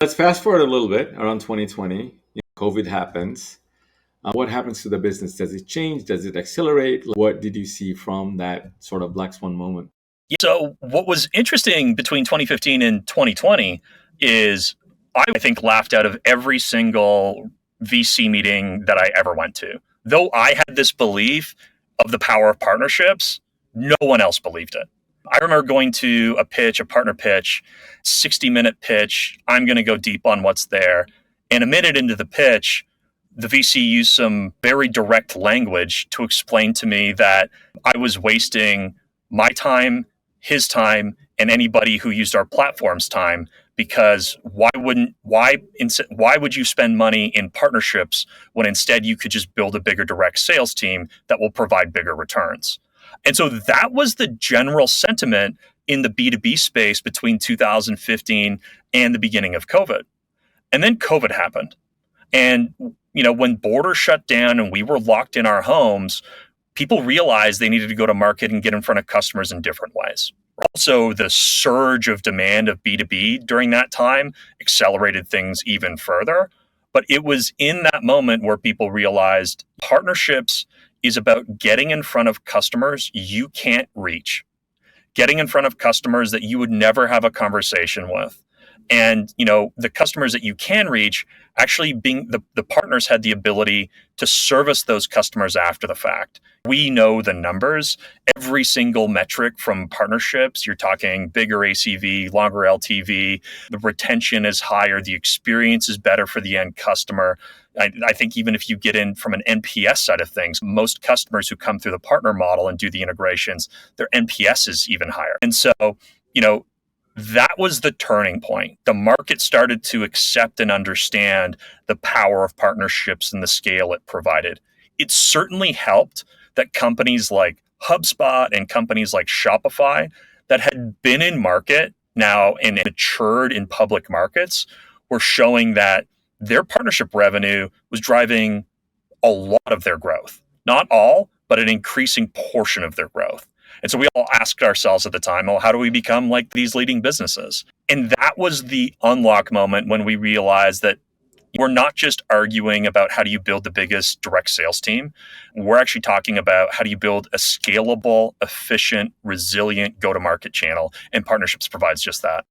Let's fast forward a little bit around 2020. COVID happens. What happens to the business? Does it change? Does it accelerate? What did you see from that sort of black swan moment? Yeah, so what was interesting between 2015 and 2020 is I think laughed out of every single VC meeting that I ever went to. Though I had this belief of the power of partnerships, no one else believed it. I remember going to a pitch, a partner pitch, 60-minute pitch. I'm going to go deep on what's there. And a minute into the pitch, the VC used some very direct language to explain to me that I was wasting my time, his time, and anybody who used our platform's time, because why would you spend money in partnerships when instead you could just build a bigger direct sales team that will provide bigger returns? And so that was the general sentiment in the B2B space between 2015 and the beginning of COVID. And then COVID happened. And when borders shut down and we were locked in our homes, people realized they needed to go to market and get in front of customers in different ways. Also, the surge of demand of B2B during that time accelerated things even further. But it was in that moment where people realized partnerships is about getting in front of customers you can't reach, getting in front of customers that you would never have a conversation with. And the customers that you can reach, actually being the partners had the ability to service those customers after the fact. We know the numbers, every single metric from partnerships. You're talking bigger ACV, longer LTV, the retention is higher, the experience is better for the end customer. I think even if you get in from an NPS side of things, most customers who come through the partner model and do the integrations, their NPS is even higher. And so, that was the turning point. The market started to accept and understand the power of partnerships and the scale it provided. It certainly helped that companies like HubSpot and companies like Shopify that had been in market now and matured in public markets were showing that their partnership revenue was driving a lot of their growth. Not all, but an increasing portion of their growth. And so we all asked ourselves at the time, well, how do we become like these leading businesses? And that was the unlock moment when we realized that we're not just arguing about how do you build the biggest direct sales team. We're actually talking about how do you build a scalable, efficient, resilient go-to-market channel. And partnerships provides just that.